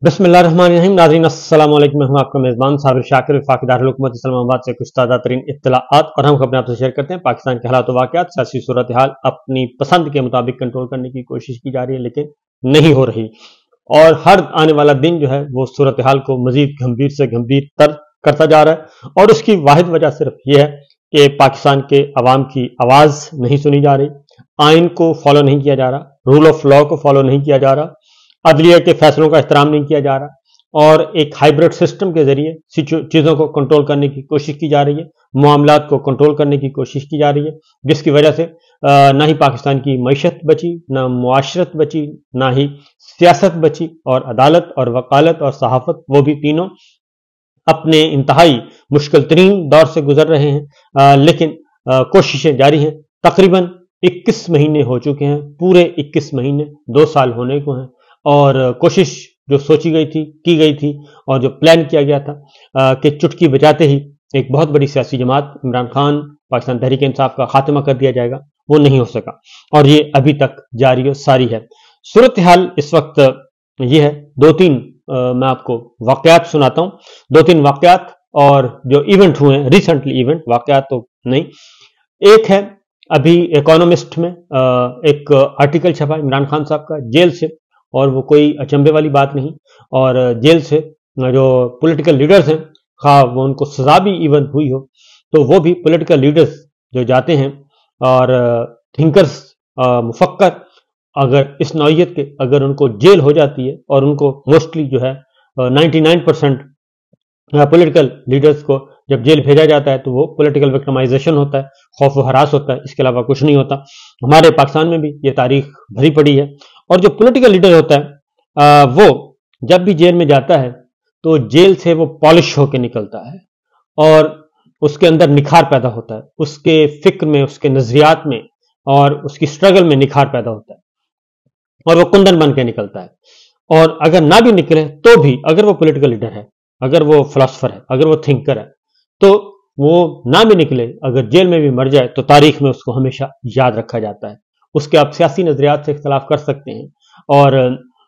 बिस्मिल्लाहिर्रहमानिर्रहीम। नाज़रीन अस्सलाम वालेकुम। मैं हूं आपका मेज़बान साबिर शाकिर, वफाकी दारुल हुकूमत इस्लामाबाद से कुछ ताज़ा तरीन इत्तलाआत और हम खबरें आपसे शेयर करते हैं। पाकिस्तान के हालात वाक़यात, सियासी सूरत हाल अपनी पसंद के मुताबिक कंट्रोल करने की कोशिश की जा रही है, लेकिन नहीं हो रही। और हर आने वाला दिन जो है वो सूरत हाल को मजीद गंभीर से गंभीर तर करता जा रहा है। और उसकी वाहिद वजह सिर्फ यह है कि पाकिस्तान के अवाम की आवाज़ नहीं सुनी जा रही, आइन को फॉलो नहीं किया जा रहा, रूल ऑफ लॉ को फॉलो नहीं किया जा रहा, अदलिया के फैसलों का एहतराम नहीं किया जा रहा और एक हाइब्रिड सिस्टम के जरिए चीज़ों को कंट्रोल करने की कोशिश की जा रही है, मामलात को कंट्रोल करने की कोशिश की जा रही है, जिसकी वजह से ना ही पाकिस्तान की मईशत बची, ना मुआशरत बची, ना ही सियासत बची, और अदालत और वकालत और सहाफत वो भी तीनों अपने इंतहाई मुश्किल तरीन दौर से गुजर रहे हैं। लेकिन कोशिशें जारी हैं। तकरीबन 21 महीने हो चुके हैं, पूरे 21 महीने, 2 साल होने को हैं, और कोशिश जो सोची गई थी, की गई थी, और जो प्लान किया गया था कि चुटकी बजाते ही एक बहुत बड़ी सियासी जमात इमरान खान पाकिस्तान तहरीक इंसाफ का खात्मा कर दिया जाएगा, वो नहीं हो सका और ये अभी तक जारी और सारी है। सूरत हाल इस वक्त ये है। 2-3 मैं आपको वाकयात सुनाता हूँ, 2-3 वाकयात और जो इवेंट हुए हैं रिसेंटली, इवेंट वाकयात तो नहीं। एक है अभी इकोनॉमिस्ट में एक आर्टिकल छपा इमरान खान साहब का जेल से, और वो कोई अचंभे वाली बात नहीं। और जेल से जो पॉलिटिकल लीडर्स हैं, खा वो उनको सजा भी इवन हुई हो, तो वो भी पॉलिटिकल लीडर्स जो जाते हैं और थिंकर्स मुफक्कर, अगर इस नौइयत के अगर उनको जेल हो जाती है, और उनको मोस्टली जो है 99% पॉलिटिकल लीडर्स को जब जेल भेजा जाता है तो वो पॉलिटिकल विक्टिमाइजेशन होता है, खौफ व हरास होता है, इसके अलावा कुछ नहीं होता। हमारे पाकिस्तान में भी ये तारीख भरी पड़ी है। और जो पॉलिटिकल लीडर होता है वो जब भी जेल में जाता है तो जेल से वो पॉलिश होकर निकलता है, और उसके अंदर निखार पैदा होता है, उसके फिक्र में, उसके नजरियात में और उसकी स्ट्रगल में निखार पैदा होता है, और वो कुंदन बन के निकलता है। और अगर ना भी निकले तो भी, अगर वो पॉलिटिकल लीडर है, अगर वो फिलोसफर है, अगर वो थिंकर है, तो वो ना भी निकले, अगर जेल में भी मर जाए तो तारीख में उसको हमेशा याद रखा जाता है। उसके आप सियासी नजरियात से इख्तलाफ कर सकते हैं, और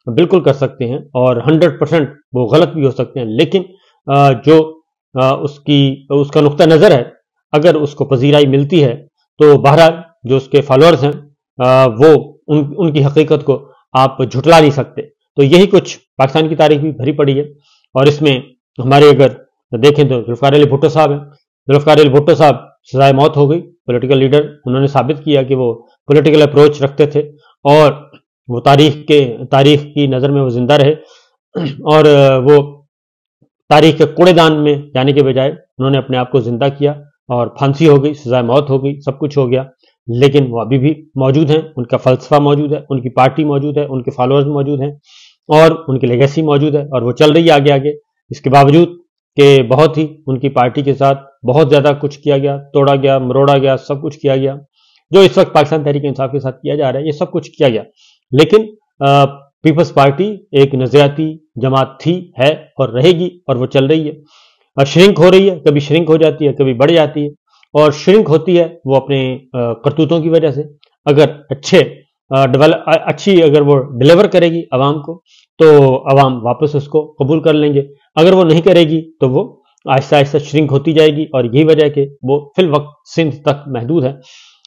बिल्कुल कर सकते हैं, और 100% वो गलत भी हो सकते हैं, लेकिन जो उसका नुक्ता नज़र है, अगर उसको पजीराई मिलती है तो बहरहाल जो उसके फॉलोअर्स हैं वो उनकी हकीकत को आप झुटला नहीं सकते। तो यही कुछ पाकिस्तान की तारीख भी भरी पड़ी है। और इसमें हमारे अगर देखें तो जुल्फ़िकार अली भुट्टो साहब हैं। जुल्फ़िकार अली भुट्टो साहब सजाए मौत हो गई, पॉलिटिकल लीडर, उन्होंने साबित किया कि वो पॉलिटिकल अप्रोच रखते थे, और वो तारीख की नज़र में वो जिंदा रहे, और वो तारीख के कूड़ेदान में जाने के बजाय उन्होंने अपने आप को जिंदा किया, और फांसी हो गई, सजाए मौत हो गई, सब कुछ हो गया, लेकिन वो अभी भी मौजूद हैं, उनका फलसफा मौजूद है, उनकी पार्टी मौजूद है, उनके फॉलोअर्स मौजूद हैं, और उनकी लेगेसी मौजूद है, और वो चल रही है आगे आगे। इसके बावजूद कि बहुत ही उनकी पार्टी के साथ बहुत ज़्यादा कुछ किया गया, तोड़ा गया, मरोड़ा गया, सब कुछ किया गया, जो इस वक्त पाकिस्तान तहरीक इंसाफ के साथ किया जा रहा है, ये सब कुछ किया गया, लेकिन पीपल्स पार्टी एक नजरियाती जमात थी, है और रहेगी, और वो चल रही है, और श्रिंक हो रही है, कभी श्रिंक हो जाती है, कभी बढ़ जाती है, और श्रिंक होती है वो अपने करतूतों की वजह से। अगर अच्छी अगर वो डिलीवर करेगी आवाम को, तो आवाम वापस उसको कबूल कर लेंगे, अगर वो नहीं करेगी तो वो आहिस्ता आहिस्ता श्रिंक होती जाएगी, और यही वजह है कि वो फिल वक्त सिंध तक महदूद है,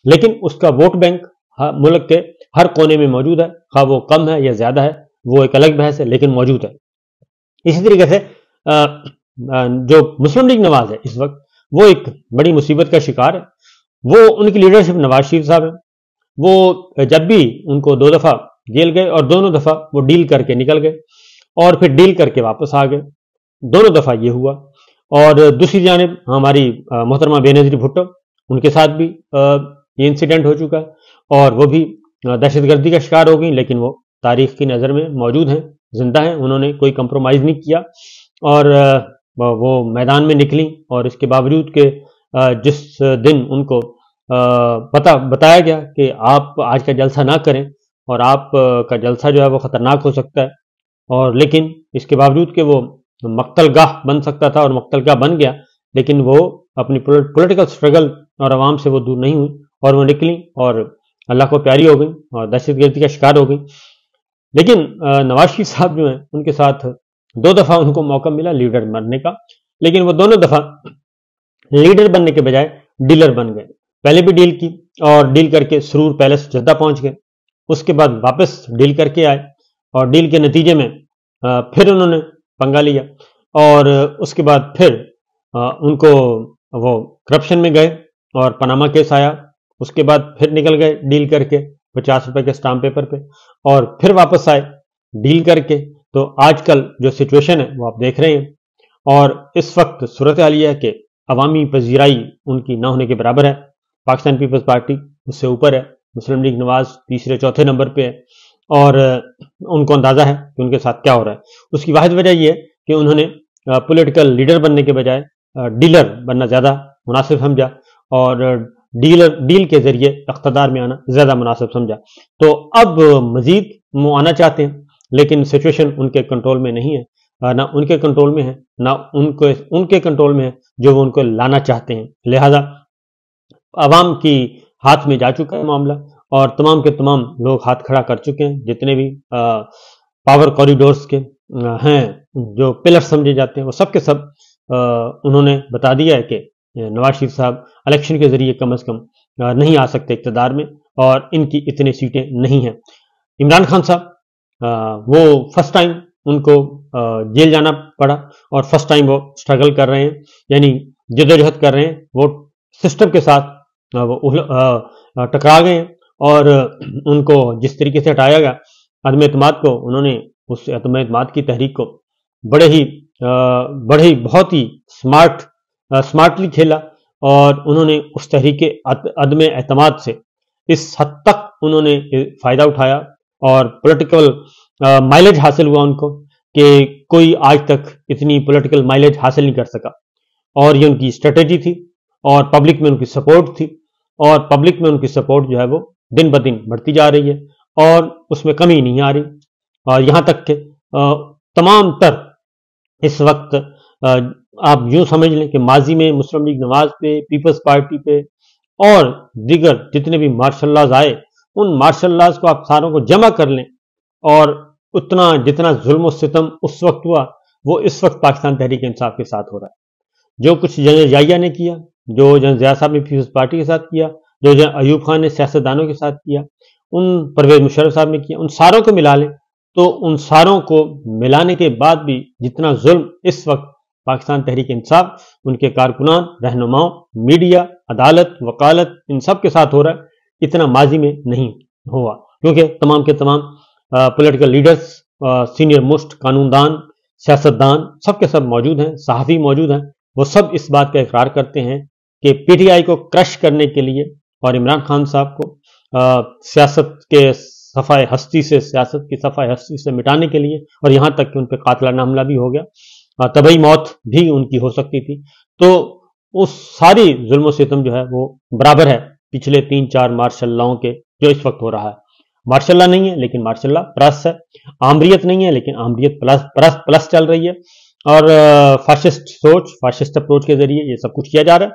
लेकिन उसका वोट बैंक मुल्क के हर कोने में मौजूद है, खा वो कम है या ज्यादा है, वो एक अलग बहस है, लेकिन मौजूद है। इसी तरीके से जो मुस्लिम लीग नवाज है इस वक्त, वो एक बड़ी मुसीबत का शिकार है। वो उनकी लीडरशिप नवाज शरीफ साहब है, वो जब भी उनको 2 दफा जेल गए, और दोनों दफा वो डील करके निकल गए, और फिर डील करके वापस आ गए, दोनों दफा ये हुआ। और दूसरी जानिब हमारी मोहतरमा बेनजीर भुट्टो, उनके साथ भी ये इंसिडेंट हो चुका है, और वो भी दहशतगर्दी का शिकार हो गई, लेकिन वो तारीख की नज़र में मौजूद हैं, जिंदा हैं, उन्होंने कोई कंप्रोमाइज़ नहीं किया, और वो मैदान में निकली, और इसके बावजूद कि जिस दिन उनको बताया गया कि आप आज का जलसा ना करें, और आप का जलसा जो है वो ख़तरनाक हो सकता है, और लेकिन इसके बावजूद कि वो मक्तलगाह बन सकता था, और मक्तलगाह बन गया, लेकिन वो अपनी पॉलिटिकल स्ट्रगल और आवाम से वो दूर नहीं हुई, और वो निकली और अल्लाह को प्यारी हो गई, और दहशतगर्दी का शिकार हो गई। लेकिन नवाज शरीफ साहब जो हैं, उनके साथ 2 दफा उनको मौका मिला लीडर बनने का, लेकिन वो दोनों दफा लीडर बनने के बजाय डीलर बन गए। पहले भी डील की और डील करके सुरूर पैलेस जद्दा पहुंच गए, उसके बाद वापस डील करके आए और डील के नतीजे में फिर उन्होंने पंगा लिया और उसके बाद फिर उनको वो करप्शन में गए और पनामा केस आया, उसके बाद फिर निकल गए डील करके 50 रुपए के स्टाम्प पेपर पे और फिर वापस आए डील करके। तो आजकल जो सिचुएशन है वो आप देख रहे हैं और इस वक्त सूरत हाल यह है कि अवामी पजीराई उनकी ना होने के बराबर है। पाकिस्तान पीपल्स पार्टी उससे ऊपर है, मुस्लिम लीग नवाज तीसरे चौथे नंबर पे है और उनको अंदाजा है कि उनके साथ क्या हो रहा है। उसकी वाहिद वजह यह है कि उन्होंने पॉलिटिकल लीडर बनने के बजाय डीलर बनना ज्यादा मुनासिब समझा और डील के जरिए इख्तदार में आना ज्यादा मुनासिब समझा। तो अब मजीद वो आना चाहते हैं, लेकिन सिचुएशन उनके कंट्रोल में नहीं है, ना उनके कंट्रोल में है, ना उनके कंट्रोल में है जो वो उनको लाना चाहते हैं। लिहाजा अवाम की हाथ में जा चुका है मामला और तमाम के तमाम लोग हाथ खड़ा कर चुके हैं। जितने भी पावर कॉरिडोर्स के हैं, जो पिलर समझे जाते हैं, वो सब के सब उन्होंने बता दिया है कि नवाज शरीफ साहब इलेक्शन के जरिए कम अज कम नहीं आ सकते इक़्तिदार में और इनकी इतनी सीटें नहीं हैं। इमरान खान साहब वो फर्स्ट टाइम उनको जेल जाना पड़ा और फर्स्ट टाइम वो स्ट्रगल कर रहे हैं, यानी जदोजहद कर रहे हैं, वो सिस्टम के साथ वो टकरा गए हैं और उनको जिस तरीके से हटाया गया अदम एतमाद को, उन्होंने उस अदम एतमाद की तहरीक को बड़े ही बहुत ही स्मार्टली खेला और उन्होंने उस तहरीक अदम एतमाद से इस हद तक उन्होंने फायदा उठाया और पॉलिटिकल माइलेज हासिल हुआ उनको कि कोई आज तक इतनी पॉलिटिकल माइलेज हासिल नहीं कर सका। और ये उनकी स्ट्रेटेजी थी और पब्लिक में उनकी सपोर्ट थी और पब्लिक में उनकी सपोर्ट जो है वो दिन ब दिन बढ़ती जा रही है और उसमें कमी नहीं आ रही। और यहाँ तक कि तमाम तर इस वक्त आप यूं समझ लें कि माजी में मुस्लिम लीग नवाज पे, पीपल्स पार्टी पे और दीगर जितने भी मार्शल लॉज आए, उन मार्शल लॉज को आप सारों को जमा कर लें और उतना जितना जुल्म और सितम उस वक्त हुआ वो इस वक्त पाकिस्तान तहरीक इंसाफ के साथ हो रहा है। जो कुछ जनरल याहिया ने किया, जो जनरल ज़िया साहब ने पीपल्स पार्टी के साथ किया, जो जनरल अयूब खान ने सियासतदानों के साथ किया, उन परवेज मुशर्रफ साहब ने किया, उन सारों को मिला लें तो उन सारों को मिलाने के बाद भी जितना जुल्म इस वक्त पाकिस्तान तहरीक इंसाफ, उनके कारकुनान, रहनुमाओं, मीडिया, अदालत, वकालत, इन सब के साथ हो रहा है, इतना माजी में नहीं हुआ। क्योंकि तमाम के तमाम पॉलिटिकल लीडर्स, सीनियर मोस्ट कानूनदान, सियासतदान सब के सब मौजूद हैं, सहाफ़ी मौजूद हैं। वो सब इस बात का इकरार करते हैं कि पीटीआई को क्रश करने के लिए और इमरान खान साहब को सियासत के सफ़ाए हस्ती से, सियासत की सफ़ाए हस्ती से मिटाने के लिए, और यहाँ तक कि उन पर कातिलाना हमला भी हो गया, तबई मौत भी उनकी हो सकती थी। तो उस सारी जुल्म सितम जो है वो बराबर है पिछले 3-4 मार्शल लॉ के जो इस वक्त हो रहा है। मार्शल लॉ नहीं है लेकिन मार्शल लॉ प्लस है, आमरीयत नहीं है लेकिन आमरीयत प्लस चल रही है और फाशिस्ट सोच, फाशिस्ट अप्रोच के जरिए ये सब कुछ किया जा रहा है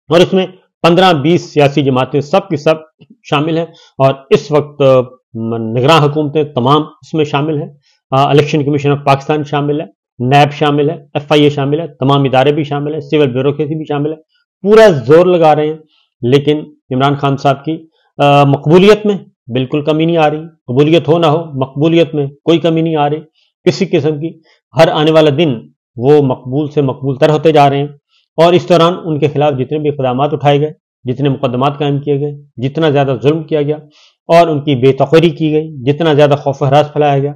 और इसमें 15-20 सियासी जमातें सब की सब शामिल हैं और इस वक्त निगरान हुकूमतें तमाम इसमें शामिल हैं। इलेक्शन कमीशन ऑफ पाकिस्तान शामिल है, नैब शामिल है, FIA शामिल है, तमाम इदारे भी शामिल है, सिविल ब्यूरोक्रेसी भी शामिल है, पूरा जोर लगा रहे हैं। लेकिन इमरान खान साहब की मकबूलियत में बिल्कुल कमी नहीं आ रही। कबूलियत हो ना हो, मकबूलियत में कोई कमी नहीं आ रही किसी किस्म की। हर आने वाला दिन वो मकबूल से मकबूल तर होते जा रहे हैं और इस दौरान उनके खिलाफ जितने भी इक़दामात उठाए गए, जितने मुकदमात कायम किए गए, जितना ज़्यादा जुल्म किया गया और उनकी बेतौक़ीरी की गई, जितना ज़्यादा खौफ हरास फैलाया गया,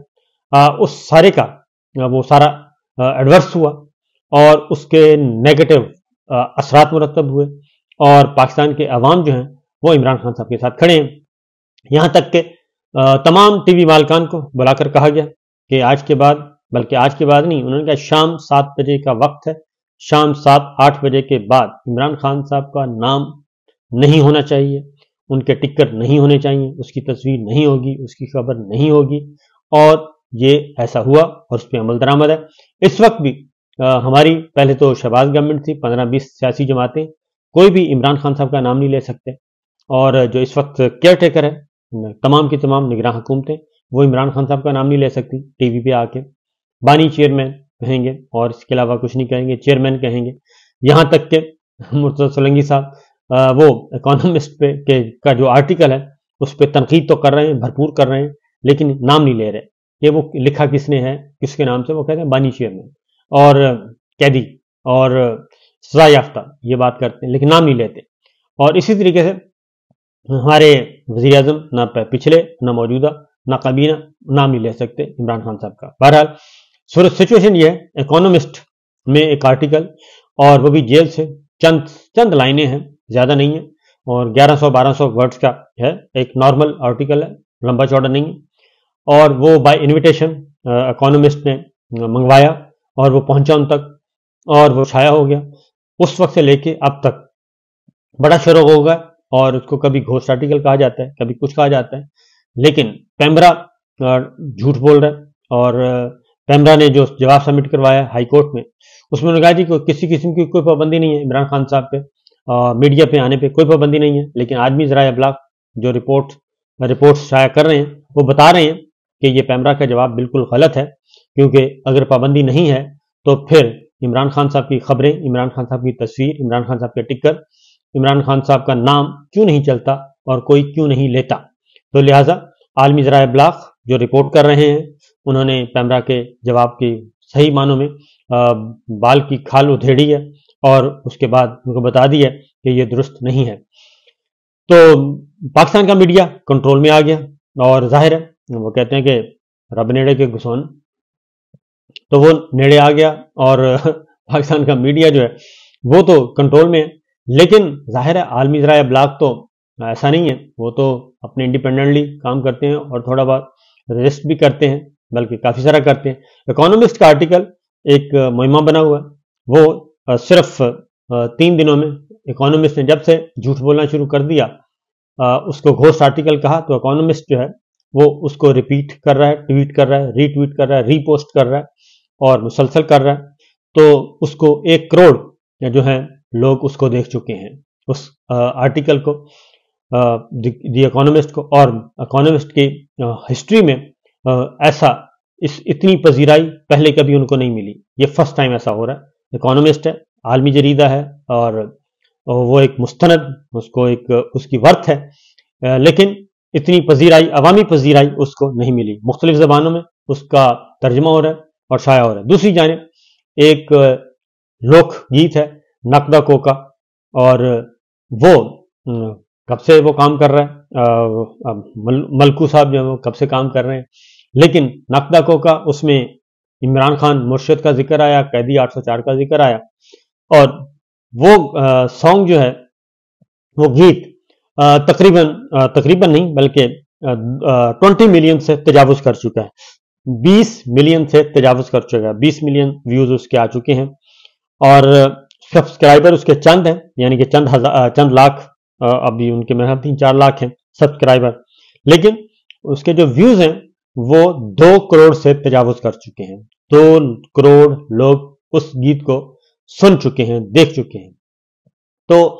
उस सारे का वो सारा एडवर्स हुआ और उसके नेगेटिव असरात मुरतब हुए और पाकिस्तान के अवाम जो हैं वो इमरान खान साहब के साथ खड़े हैं। यहाँ तक कि तमाम टीवी मालकान को बुलाकर कहा गया कि आज के बाद, बल्कि आज के बाद नहीं, उन्होंने कहा शाम 7 बजे का वक्त है, शाम 7-8 बजे के बाद इमरान खान साहब का नाम नहीं होना चाहिए, उनके टिकट नहीं होने चाहिए, उसकी तस्वीर नहीं होगी, उसकी खबर नहीं होगी और ये ऐसा हुआ और उस पर अमल दरामद है। इस वक्त भी हमारी पहले तो शहबाज गवर्नमेंट थी, 15-20 सियासी जमातें, कोई भी इमरान खान साहब का नाम नहीं ले सकते और जो इस वक्त केयर टेकर है तमाम की तमाम निगरान हुकूमतें, वो इमरान खान साहब का नाम नहीं ले सकती टीवी पे आके। बानी चेयरमैन कहेंगे और इसके अलावा कुछ नहीं कहेंगे, चेयरमैन कहेंगे। यहाँ तक के मुर्तज़ा सोलंकी साहब वो इकोनॉमिस्ट पे का जो आर्टिकल है उस पर तनकीद तो कर रहे हैं, भरपूर कर रहे हैं, लेकिन नाम नहीं ले रहे कि वो लिखा किसने है, किसके नाम से। वो कहते हैं बानी चेयरमैन और कैदी और सजा याफ्ता, ये बात करते हैं लेकिन नाम नहीं लेते। और इसी तरीके से हमारे वज़ीर आज़म ना पिछले ना मौजूदा ना काबीना नाम नहीं ले सकते इमरान खान साहब का। बहरहाल सिचुएशन ये है, इकोनॉमिस्ट में एक आर्टिकल और वो भी जेल से चंद लाइनें हैं, ज़्यादा नहीं है और 1100-1200 वर्ड्स का है, एक नॉर्मल आर्टिकल है, लंबा चौड़ा नहीं है। और वो बाय इनविटेशन इकोनॉमिस्ट ने मंगवाया और वो पहुंचा उन तक और वो छाया हो गया। उस वक्त से लेके अब तक बड़ा शोर होगा और उसको कभी घोस्ट आर्टिकल कहा जाता है, कभी कुछ कहा जाता है, लेकिन पैमरा झूठ बोल रहा है। और पैमरा ने जो जवाब सबमिट करवाया हाई कोर्ट में, उसमें उन्होंने कहा जी किसी किस्म की कोई पाबंदी नहीं है इमरान खान साहब पे, मीडिया पे आने पे कोई पाबंदी नहीं है। लेकिन आदमी ज़राए अबलाग जो रिपोर्ट शाया कर रहे हैं वो बता रहे हैं कि ये पैमरा का जवाब बिल्कुल गलत है, क्योंकि अगर पाबंदी नहीं है तो फिर इमरान खान साहब की खबरें, इमरान खान साहब की तस्वीर, इमरान खान साहब के टिकर, इमरान खान साहब का नाम क्यों नहीं चलता और कोई क्यों नहीं लेता। तो लिहाजा आलमी ज़राए अबलाग जो रिपोर्ट कर रहे हैं उन्होंने पैमरा के जवाब की सही मानों में बाल की खाल उधेड़ी है और उसके बाद उनको बता दिया कि ये दुरुस्त नहीं है। तो पाकिस्तान का मीडिया कंट्रोल में आ गया और जाहिर है वो कहते हैं कि रब नेड़े के घुसौन, तो वो नेड़े आ गया और पाकिस्तान का मीडिया जो है वो तो कंट्रोल में है। लेकिन जाहिर है आलमी ज़राए अबलाग तो ऐसा नहीं है, वो तो अपने इंडिपेंडेंटली काम करते हैं और थोड़ा बहुत रजिस्ट भी करते हैं, बल्कि काफ़ी सारा करते हैं। इकोनॉमिस्ट का आर्टिकल एक मुहिमा बना हुआ है, वो सिर्फ 3 दिनों में इकोनॉमिस्ट ने जब से झूठ बोलना शुरू कर दिया, उसको घोस्ट आर्टिकल कहा, तो इकोनॉमिस्ट जो है वो उसको रिपीट कर रहा है, ट्वीट कर रहा है, रीट्वीट कर रहा है, रीपोस्ट कर रहा है और मुसलसल कर रहा है। तो उसको 1 करोड़ जो है लोग उसको देख चुके हैं, उस आर्टिकल को, द इकोनॉमिस्ट को। और इकोनॉमिस्ट की हिस्ट्री में ऐसा इतनी पजीराई पहले कभी उनको नहीं मिली, ये फर्स्ट टाइम ऐसा हो रहा है। इकोनॉमिस्ट है, आलमी जरीदा है और वो एक मुस्तनद, उसको एक उसकी वर्थ है, लेकिन इतनी पजीराई, अवामी पजीराई उसको नहीं मिली। मुख्तलिफ ज़बानों में उसका तर्जमा हो रहा है और शाया हो रहा है। दूसरी जानिब एक लोक गीत है नकदा कोका, और वो कब से वो काम कर रहा है, मलकू साहब जो है वो कब से काम कर रहे हैं, लेकिन नकदा कोका उसमें इमरान खान मुर्शिद का जिक्र आया, कैदी 804 का जिक्र आया, और वो सॉन्ग जो है, वो गीत तकरीबन नहीं बल्कि 20 मिलियन से तजावुज कर चुका है, 20 मिलियन से तजावुज कर चुका है, 20 मिलियन व्यूज उसके आ चुके हैं और सब्सक्राइबर उसके चंद हैं, यानी कि चंद लाख, अभी उनके मेरे 3-4 लाख हैं सब्सक्राइबर, लेकिन उसके जो व्यूज हैं वो 2 करोड़ से तजावुज कर चुके हैं। 2 करोड़ लोग उस गीत को सुन चुके हैं, देख चुके हैं। तो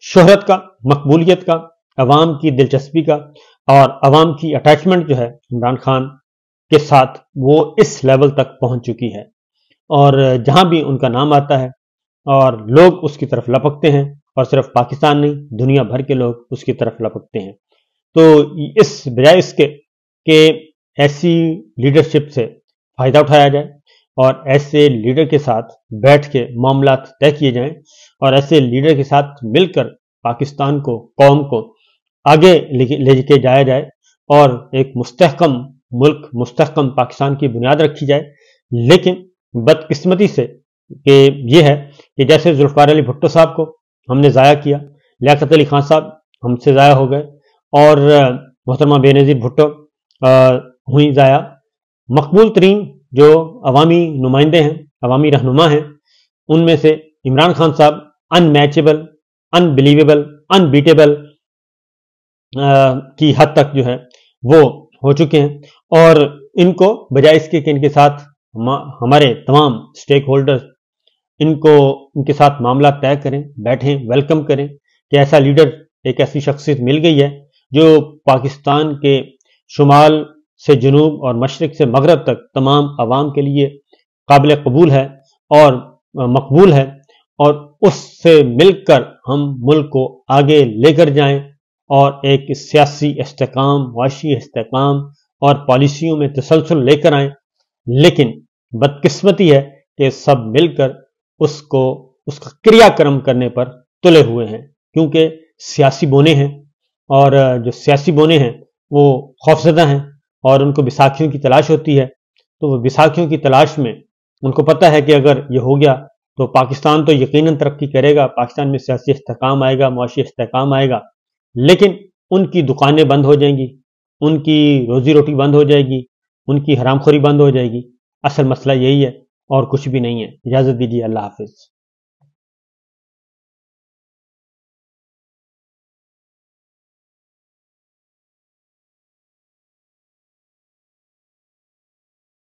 शोहरत का, मकबूलियत का, अवाम की दिलचस्पी का और अवाम की अटैचमेंट जो है इमरान खान के साथ, वो इस लेवल तक पहुंच चुकी है और जहां भी उनका नाम आता है और लोग उसकी तरफ लपकते हैं, और सिर्फ पाकिस्तान नहीं दुनिया भर के लोग उसकी तरफ लपकते हैं। तो इस बजाय इसके कि ऐसी लीडरशिप से फ़ायदा उठाया जाए और ऐसे लीडर के साथ बैठ के मामलात तय किए जाएं और ऐसे लीडर के साथ मिलकर पाकिस्तान को, कौम को आगे ले के जाया जाए और एक मुस्तहकम मुल्क, मुस्तहकम पाकिस्तान की बुनियाद रखी जाए। लेकिन बदकिस्मती से कि ये है कि जैसे जुल्फ़िकार अली भुट्टो साहब को हमने ज़ाया किया, लियाकत अली खान साहब हमसे ज़ाया हो गए और मोहतरमा बेनज़ीर भुट्टो हुई ज़ाया। मकबूल तरीन जो अवामी नुमाइंदे हैं, अवामी रहनुमा हैं, उनमें से इमरान खान साहब अनमैचेबल, अनबिलीवेबल, अनबीटेबल की हद तक जो है वो हो चुके हैं। और इनको बजाय इसके कि इनके साथ हमारे तमाम स्टेक होल्डर्स इनके साथ मामला तय करें, बैठें, वेलकम करें कि ऐसा लीडर, एक ऐसी शख्सियत मिल गई है जो पाकिस्तान के शुमाल سے جنوب اور مشرق سے مغرب تک تمام عوام کے لیے قابل قبول ہے اور مقبول ہے، اور اس سے مل کر ہم ملک کو آگے لے کر جائیں اور ایک سیاسی استحکام، معاشی استحکام اور پالیسیوں میں تسلسل لے کر آئیں۔ لیکن بدقسمتی ہے کہ سب مل کر اس کا کریا کرم کرنے پر تلے ہوئے ہیں، کیونکہ سیاسی بونے ہیں، اور جو سیاسی بونے ہیں وہ خوفزدہ ہیں اور ان کو بیساکھیوں کی تلاش ہوتی ہے۔ تو وہ بیساکھیوں کی تلاش میں ان کو پتہ ہے کہ اگر یہ ہو گیا تو پاکستان تو یقیناً ترقی کرے گا، پاکستان میں سیاسی استحکام آئے گا، معاشی استحکام آئے گا، لیکن ان کی دکانیں بند ہو جائیں گی، ان کی روزی روٹی بند ہو جائے گی، ان کی حرام خوری بند ہو جائے گی۔ اصل مسئلہ یہی ہے اور کچھ بھی نہیں ہے۔ اجازت دیجیے، اللہ حافظ۔